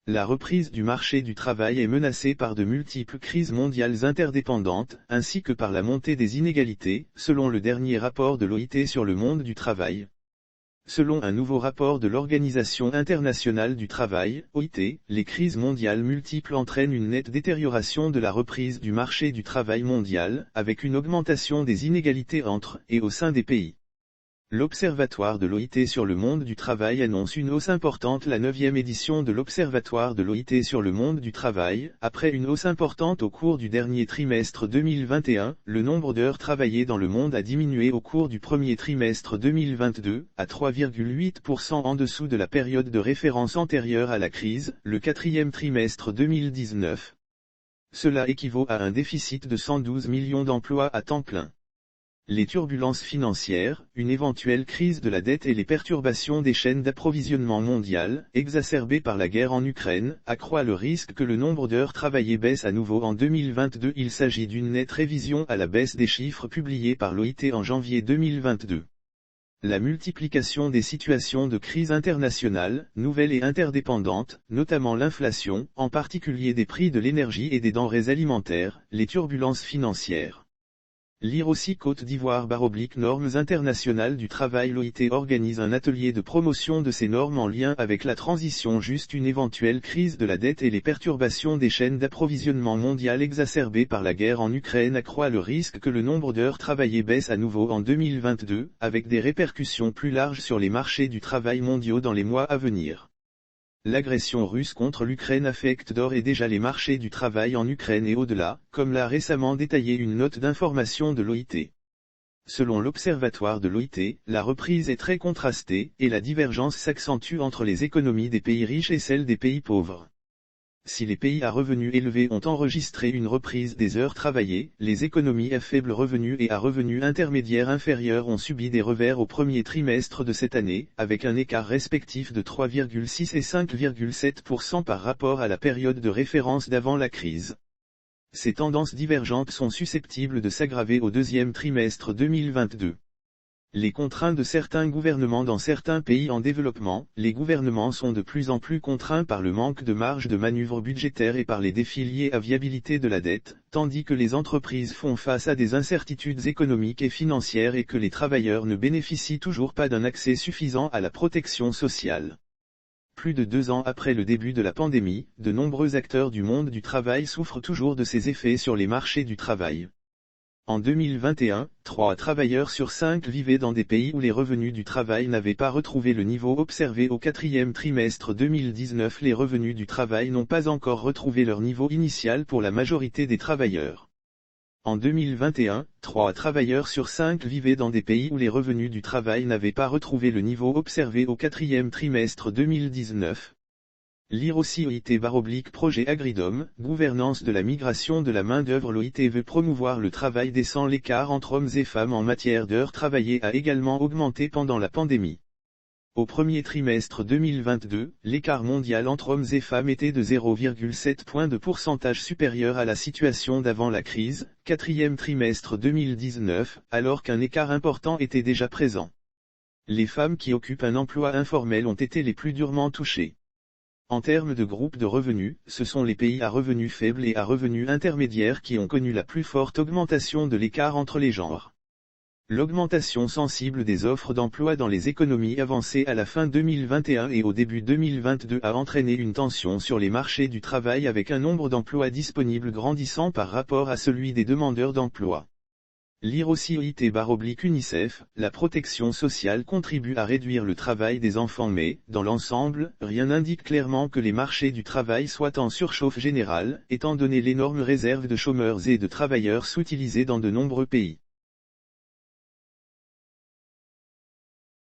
La reprise du marché du travail est menacée par de multiples crises mondiales interdépendantes, ainsi que par la montée des inégalités, selon le dernier rapport de l'OIT sur le monde du travail. Selon un nouveau rapport de l'Organisation internationale du travail, OIT, les crises mondiales multiples entraînent une nette détérioration de la reprise du marché du travail mondial, avec une augmentation des inégalités entre et au sein des pays. L'Observatoire de l'OIT sur le monde du travail annonce une hausse importante. La 9e édition de l'Observatoire de l'OIT sur le monde du travail, après une hausse importante au cours du dernier trimestre 2021, le nombre d'heures travaillées dans le monde a diminué au cours du premier trimestre 2022, à 3,8% en dessous de la période de référence antérieure à la crise, le quatrième trimestre 2019. Cela équivaut à un déficit de 112 millions d'emplois à temps plein. Les turbulences financières, une éventuelle crise de la dette et les perturbations des chaînes d'approvisionnement mondiales, exacerbées par la guerre en Ukraine, accroît le risque que le nombre d'heures travaillées baisse à nouveau en 2022. Il s'agit d'une nette révision à la baisse des chiffres publiés par l'OIT en janvier 2022. La multiplication des situations de crise internationale, nouvelles et interdépendantes, notamment l'inflation, en particulier des prix de l'énergie et des denrées alimentaires, les turbulences financières. Lire aussi Côte d'Ivoire / normes internationales du travail. L'OIT organise un atelier de promotion de ces normes en lien avec la transition juste. Une éventuelle crise de la dette et les perturbations des chaînes d'approvisionnement mondiales exacerbées par la guerre en Ukraine accroît le risque que le nombre d'heures travaillées baisse à nouveau en 2022, avec des répercussions plus larges sur les marchés du travail mondiaux dans les mois à venir. L'agression russe contre l'Ukraine affecte d'ores et déjà les marchés du travail en Ukraine et au-delà, comme l'a récemment détaillé une note d'information de l'OIT. Selon l'Observatoire de l'OIT, la reprise est très contrastée, et la divergence s'accentue entre les économies des pays riches et celles des pays pauvres. Si les pays à revenus élevés ont enregistré une reprise des heures travaillées, les économies à faible revenu et à revenus intermédiaires inférieurs ont subi des revers au premier trimestre de cette année, avec un écart respectif de 3,6 et 5,7% par rapport à la période de référence d'avant la crise. Ces tendances divergentes sont susceptibles de s'aggraver au deuxième trimestre 2022. Les contraintes de certains gouvernements. Dans certains pays en développement, les gouvernements sont de plus en plus contraints par le manque de marge de manœuvre budgétaire et par les défis liés à viabilité de la dette, tandis que les entreprises font face à des incertitudes économiques et financières et que les travailleurs ne bénéficient toujours pas d'un accès suffisant à la protection sociale. Plus de 2 ans après le début de la pandémie, de nombreux acteurs du monde du travail souffrent toujours de ces effets sur les marchés du travail. En 2021, 3 travailleurs sur 5 vivaient dans des pays où les revenus du travail n'avaient pas retrouvé le niveau observé au quatrième trimestre 2019. Les revenus du travail n'ont pas encore retrouvé leur niveau initial pour la majorité des travailleurs. En 2021, 3 travailleurs sur 5 vivaient dans des pays où les revenus du travail n'avaient pas retrouvé le niveau observé au quatrième trimestre 2019. Lire aussi OIT / projet Agridom, gouvernance de la migration de la main-d'œuvre. L'OIT veut promouvoir le travail décent. L'écart entre hommes et femmes en matière d'heures travaillées a également augmenté pendant la pandémie. Au premier trimestre 2022, l'écart mondial entre hommes et femmes était de 0,7 points de pourcentage supérieur à la situation d'avant la crise, quatrième trimestre 2019, alors qu'un écart important était déjà présent. Les femmes qui occupent un emploi informel ont été les plus durement touchées. En termes de groupe de revenus, ce sont les pays à revenus faibles et à revenus intermédiaires qui ont connu la plus forte augmentation de l'écart entre les genres. L'augmentation sensible des offres d'emploi dans les économies avancées à la fin 2021 et au début 2022 a entraîné une tension sur les marchés du travail avec un nombre d'emplois disponibles grandissant par rapport à celui des demandeurs d'emploi. Lire aussi OIT / UNICEF, la protection sociale contribue à réduire le travail des enfants mais, dans l'ensemble, rien n'indique clairement que les marchés du travail soient en surchauffe générale, étant donné l'énorme réserve de chômeurs et de travailleurs sous-utilisés dans de nombreux pays.